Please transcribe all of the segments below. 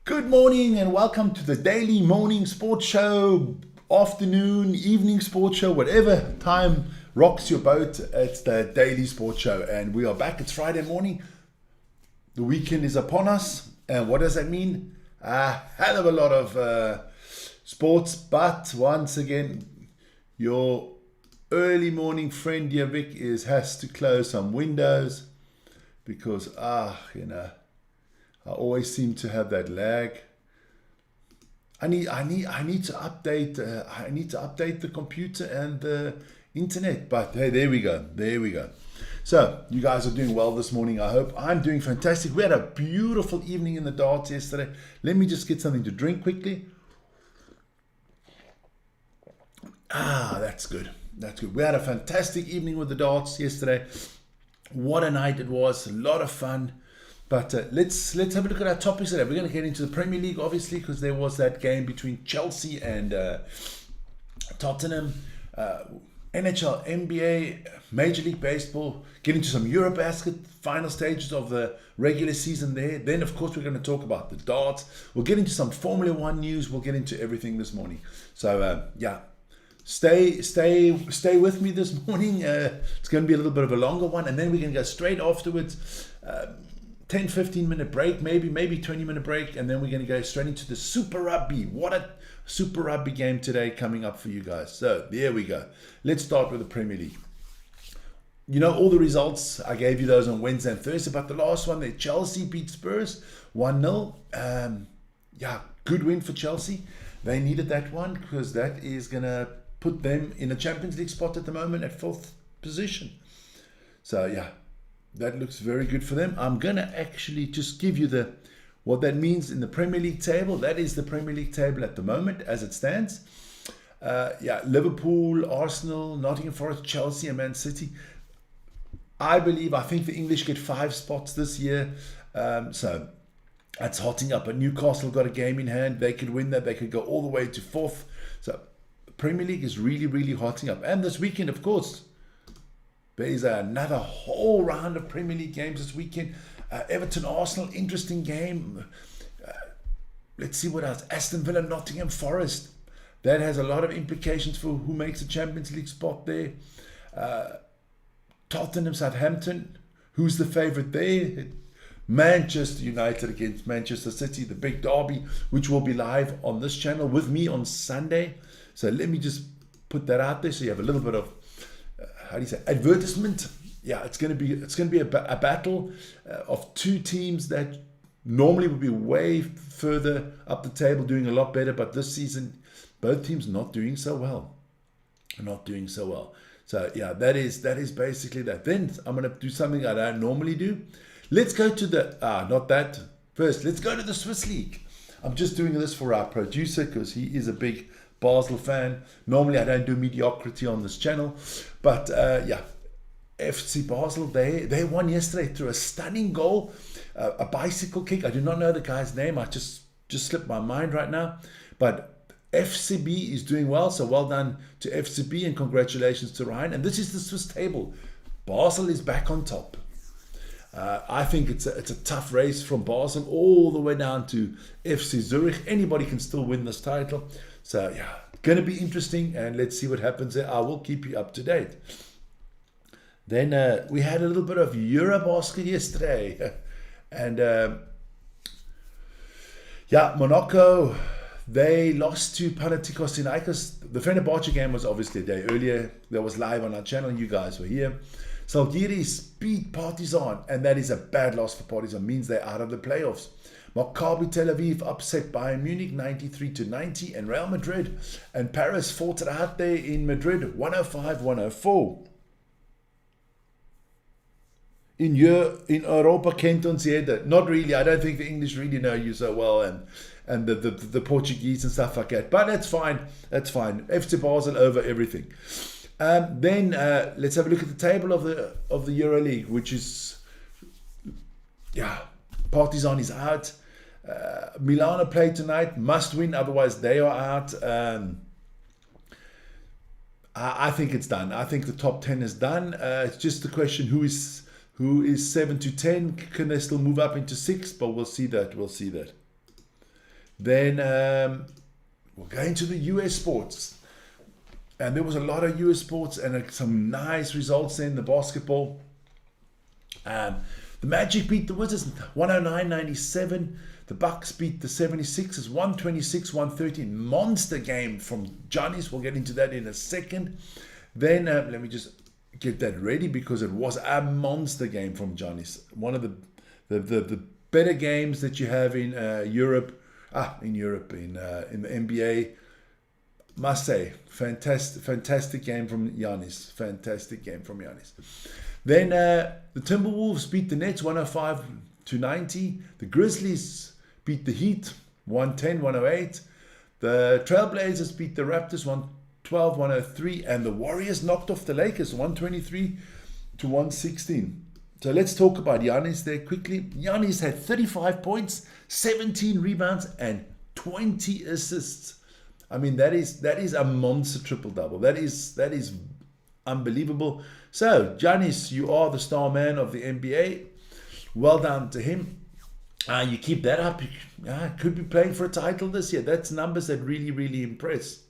Good morning and welcome to the daily morning sports show, afternoon, evening sports show, whatever time rocks your boat. It's the daily sports show, and we are back. It's Friday morning. The weekend is upon us, and what does that mean? A hell of a lot of sports, but once again, your early morning friend here, Vic, has to close some windows because I always seem to have that lag. I need to update. I need to update the computer and the internet. But hey, there we go. There we go. So you guys are doing well this morning. I hope I'm doing fantastic. We had a beautiful evening in the darts yesterday. Let me just get something to drink quickly. That's good. That's good. We had a fantastic evening with the darts yesterday. What a night it was. A lot of fun. But let's have a look at our topics today. We're going to get into the Premier League, obviously, because there was that game between Chelsea and Tottenham. NHL, NBA, Major League Baseball, get into some Eurobasket, final stages of the regular season there. Then, of course, we're going to talk about the darts. We'll get into some Formula One news. We'll get into everything this morning. So, stay with me this morning. It's going to be a little bit of a longer one, and then we're going to go straight afterwards. 10-15 minute break, maybe 20-minute break, and then we're going to go straight into the Super Rugby. What a Super Rugby game today coming up for you guys. So there we go. Let's start with the Premier League. You know all the results. I gave you those on Wednesday and Thursday, but the last one there, Chelsea beat Spurs 1-0. Good win for Chelsea. They needed that one because that is going to put them in a Champions League spot at the moment at 4th position. So that looks very good for them. I'm going to actually just give you what that means in the Premier League table. That is the Premier League table at the moment as it stands. Liverpool, Arsenal, Nottingham Forest, Chelsea and Man City. I think the English get 5 spots this year. So that's hotting up. But Newcastle got a game in hand. They could win that. They could go all the way to 4th. So the Premier League is really, really hotting up. And this weekend, of course, there is another whole round of Premier League games this weekend. Everton, Arsenal, interesting game. Let's see what else. Aston Villa, Nottingham Forest. That has a lot of implications for who makes a Champions League spot there. Tottenham, Southampton. Who's the favourite there? Manchester United against Manchester City, the big derby, which will be live on this channel with me on Sunday. So let me just put that out there so you have a little bit of advertisement. It's going to be a battle of two teams that normally would be way further up the table, doing a lot better, but this season both teams not doing so well. So that is basically that. Then I'm going to do something I don't normally do. Let's go to not that. First, let's go to the Swiss League. I'm just doing this for our producer because he is a big Basel fan. Normally I don't do mediocrity on this channel, but FC Basel, they won yesterday through a stunning goal, a bicycle kick. I do not know the guy's name. I just slipped my mind right now, but FCB is doing well, so well done to FCB and congratulations to Ryan. And this is the Swiss table. Basel is back on top. I think it's a tough race from Basel all the way down to FC Zurich. Anybody can still win this title. So going to be interesting, and let's see what happens there. I will keep you up to date. Then we had a little bit of Eurobasket yesterday, and Monaco, they lost to Panathinaikos. The Fenerbahce game was obviously a day earlier. That was live on our channel. You guys were here. Zalgiris beat Partizan, and that is a bad loss for Partizan. Means they're out of the playoffs. Maccabi Tel Aviv upset Bayern Munich 93-90, and Real Madrid and Paris fought it out there in Madrid 105-104. In Europa kennt uns jeder. Not really. I don't think the English really know you so well, and the Portuguese and stuff like that. But that's fine. That's fine. FC Basel over everything. Then let's have a look at the table of the EuroLeague, which is Partizan is out. Milano play tonight, must win, otherwise they are out. I think it's done. I think the top 10 is done. It's just the question who is 7 to 10. Can they still move up into 6? But we'll see that. Then we're going to the US sports. And there was a lot of US sports and some nice results in the basketball. The Magic beat the Wizards 109-97. The Bucks beat the 76ers 126-113. Monster game from Giannis. We'll get into that in a second. Then let me just get that ready because it was a monster game from Giannis. One of the better games that you have in Europe. In the NBA. Must say, fantastic game from Giannis. Fantastic game from Giannis. Then the Timberwolves beat the Nets 105-90. The Grizzlies beat the Heat 110-108. The Trailblazers beat the Raptors 112-103. And the Warriors knocked off the Lakers 123-116. So let's talk about Giannis there quickly. Giannis had 35 points, 17 rebounds, and 20 assists. I mean, that is a monster triple-double. That is unbelievable. So, Giannis, you are the star man of the NBA. Well done to him. You keep that up. Could be playing for a title this year. That's numbers that really, really impress.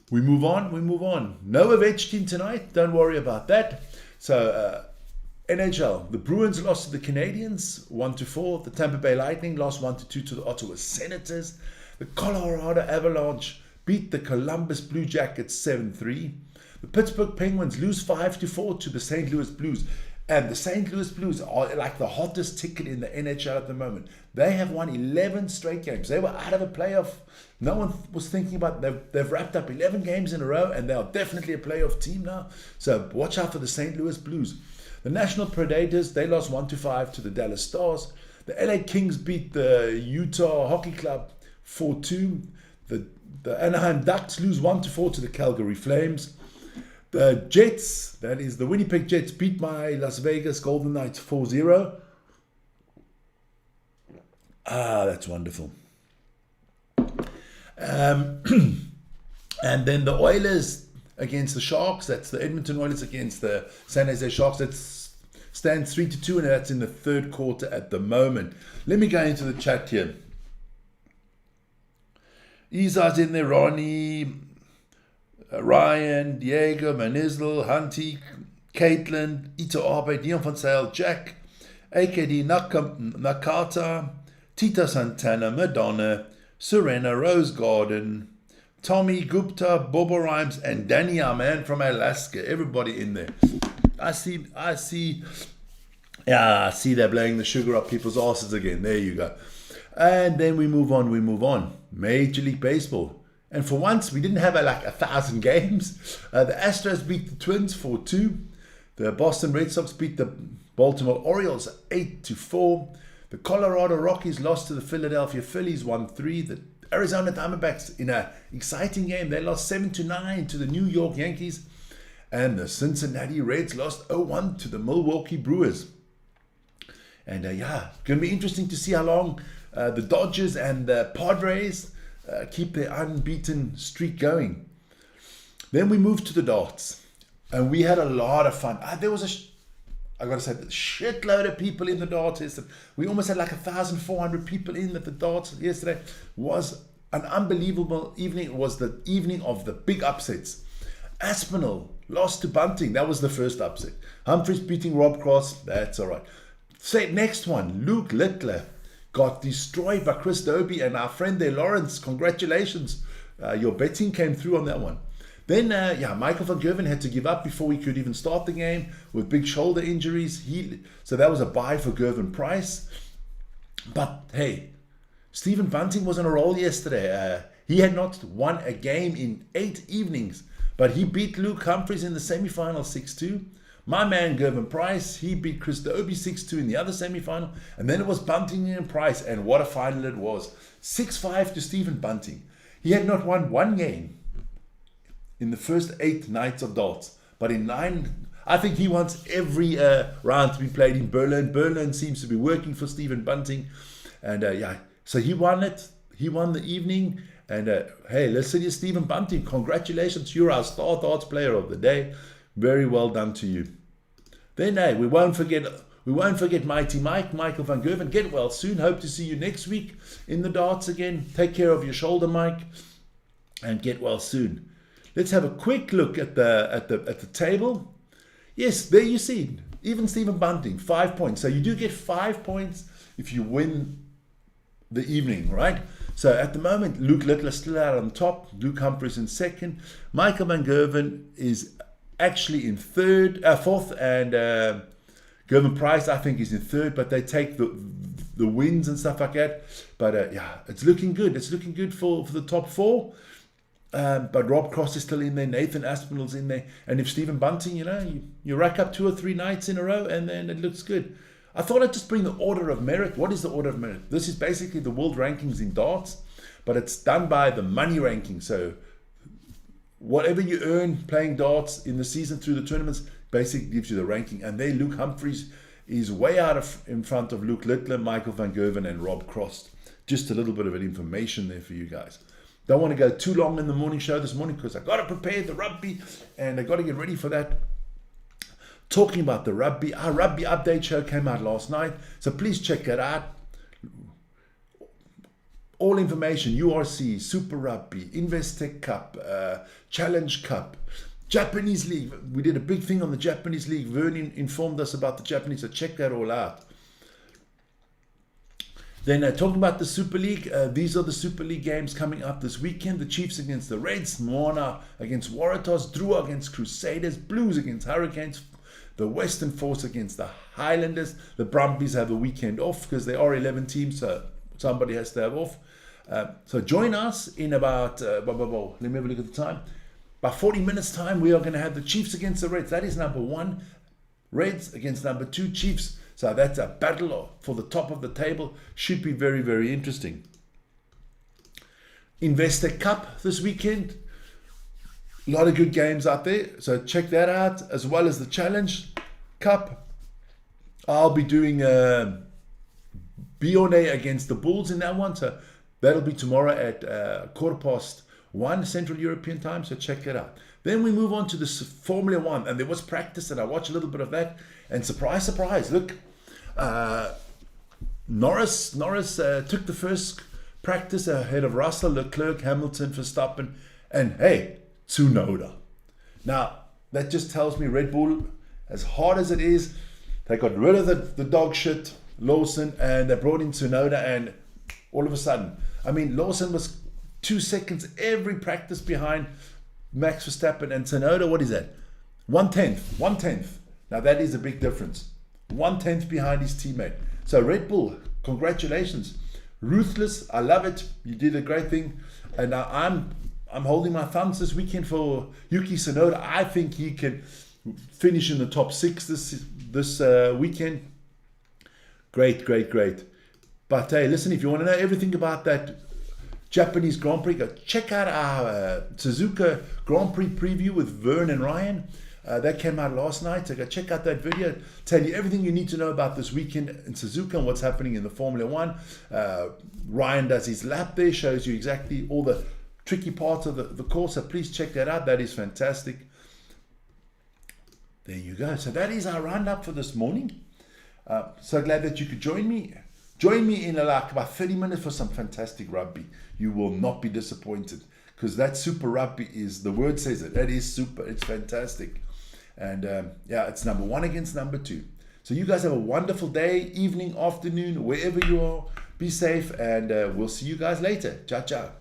We move on. No Ovechkin tonight. Don't worry about that. So, NHL. The Bruins lost to the Canadiens 1-4. The Tampa Bay Lightning lost 1-2 to the Ottawa Senators. The Colorado Avalanche beat the Columbus Blue Jackets 7-3. The Pittsburgh Penguins lose 5-4 to the St. Louis Blues. And the St. Louis Blues are like the hottest ticket in the NHL at the moment. They have won 11 straight games. They were out of a playoff. No one was thinking about it. They've wrapped up 11 games in a row and they are definitely a playoff team now. So watch out for the St. Louis Blues. The National Predators, they lost 1-5 to the Dallas Stars. The LA Kings beat the Utah Hockey Club 4-2. The Anaheim Ducks lose 1-4 to the Calgary Flames. The Jets, that is the Winnipeg Jets, beat my Las Vegas Golden Knights 4-0. That's wonderful. And then the Oilers against the Sharks. That's the Edmonton Oilers against the San Jose Sharks. That stands 3-2, and that's in the third quarter at the moment. Let me go into the chat here. Isa's in there, Ronnie, Ryan, Diego, Manizl, Hunty, Caitlin, Ito Abe, Dion von Sale, Jack, AKD, Nakata, Tita Santana, Madonna, Serena, Rose Garden, Tommy, Gupta, Bobo Rhymes, and Danny, our man from Alaska. Everybody in there. I see they're blowing the sugar up people's asses again. There you go. And then we move on. Major League Baseball. And for once, we didn't have 1,000 games. The Astros beat the Twins 4-2. The Boston Red Sox beat the Baltimore Orioles 8-4. The Colorado Rockies lost to the Philadelphia Phillies 1-3. The Arizona Diamondbacks, in an exciting game, they lost 7-9 to the New York Yankees. And the Cincinnati Reds lost 0-1 to the Milwaukee Brewers. And going to be interesting to see how long the Dodgers and the Padres keep their unbeaten streak going. Then we moved to the darts, and we had a lot of fun. There was a shitload of people in the darts. We almost had 1,400 people in at the darts yesterday. It was an unbelievable evening. It was the evening of the big upsets. Aspinall lost to Bunting. That was the first upset. Humphries beating Rob Cross. That's all right. Next one, Luke Littler got destroyed by Chris Dobie and our friend there, Lawrence. Congratulations. Your betting came through on that one. Then, Michael van Gerwen had to give up before he could even start the game with big shoulder injuries. So that was a buy for Gervin Price. But hey, Stephen Bunting was on a roll yesterday. He had not won a game in 8 evenings, but he beat Luke Humphries in the semi-final 6-2. My man Gervin Price, he beat Chris Dobie 6-2 in the other semi-final. And then it was Bunting and Price, and what a final it was. 6-5 to Stephen Bunting. He had not won one game in the first 8 nights of darts. But in 9, I think he wants every round to be played in Berlin. Berlin seems to be working for Stephen Bunting. And so he won it. He won the evening. And hey, listen to Stephen Bunting. Congratulations. You're our star darts player of the day. Very well done to you. Then, we won't forget We won't forget Mighty Mike, Michael van Gerwen. Get well soon. Hope to see you next week in the darts again. Take care of your shoulder, Mike, and get well soon. Let's have a quick look at the table. Yes, there you see, even Stephen Bunting, 5 points. So you do get 5 points if you win the evening, right? So at the moment, Luke Littler still out on top. Luke Humphries in second. Michael van Gerwen is actually in fourth, and Gervin Price, I think, is in third. But they take the wins and stuff like that. But yeah, it's looking good. It's looking good for the top four. But Rob Cross is still in there. Nathan Aspinall's in there. And if Stephen Bunting, you rack up 2 or 3 nights in a row, and then it looks good. I thought I'd just bring the order of merit. What is the order of merit? This is basically the world rankings in darts, but it's done by the money ranking. So whatever you earn playing darts in the season through the tournaments basically gives you the ranking. And there, Luke Humphries is way in front of Luke Littler, Michael van Gerwen, and Rob Cross. Just a little bit of information there for you guys. Don't want to go too long in the morning show this morning because I got to prepare the rugby and I got to get ready for that. Talking about the rugby, our rugby update show came out last night, so please check it out. All information, URC, Super Rugby, Investec Cup, Challenge Cup, Japanese League. We did a big thing on the Japanese League. Vernon informed us about the Japanese, so check that all out. Then talking about the Super League, these are the Super League games coming up this weekend. The Chiefs against the Reds, Moana against Waratahs, Drua against Crusaders, Blues against Hurricanes, the Western Force against the Highlanders. The Brumbies have a weekend off because there are 11 teams, so somebody has to have off. So join us in about, let me have a look at the time. About 40 minutes time, we are going to have the Chiefs against the Reds. That is number 1. Reds against number 2, Chiefs. So that's a battle for the top of the table. Should be very, very interesting. Investec Cup this weekend. A lot of good games out there. So check that out, as well as the Challenge Cup. I'll be doing Bione against the Bulls in that one. So that'll be tomorrow at 1:15 Central European time. So check it out. Then we move on to the Formula 1. And there was practice, and I watched a little bit of that. And surprise, surprise, look. Norris took the first practice ahead of Russell, Leclerc, Hamilton, Verstappen, and hey, Tsunoda. Now, that just tells me Red Bull, as hard as it is, they got rid of the dog shit, Lawson, and they brought in Tsunoda, and all of a sudden, I mean, Lawson was 2 seconds every practice behind Max Verstappen, and Tsunoda, what is that? 1/10. Now, that is a big difference. 1/10 behind his teammate. So Red Bull, congratulations. Ruthless, I love it. You did a great thing. And now I'm holding my thumbs this weekend for Yuki Tsunoda. I think he can finish in the top 6 this weekend. Great. But hey, listen, if you want to know everything about that Japanese Grand Prix, go check out our Suzuka Grand Prix preview with Vern and Ryan. That came out last night, so go check out that video. Tell you everything you need to know about this weekend in Suzuka and what's happening in the Formula 1. Ryan does his lap there, shows you exactly all the tricky parts of the course, so please check that out. That is fantastic. There you go. So that is our roundup for this morning. So glad that you could join me. Join me in like about 30 minutes for some fantastic rugby. You will not be disappointed, because that Super Rugby is, the word says it, that is super, it's fantastic. And yeah, it's number 1 against number 2. So you guys have a wonderful day, evening, afternoon, wherever you are. Be safe, and we'll see you guys later. Ciao, ciao.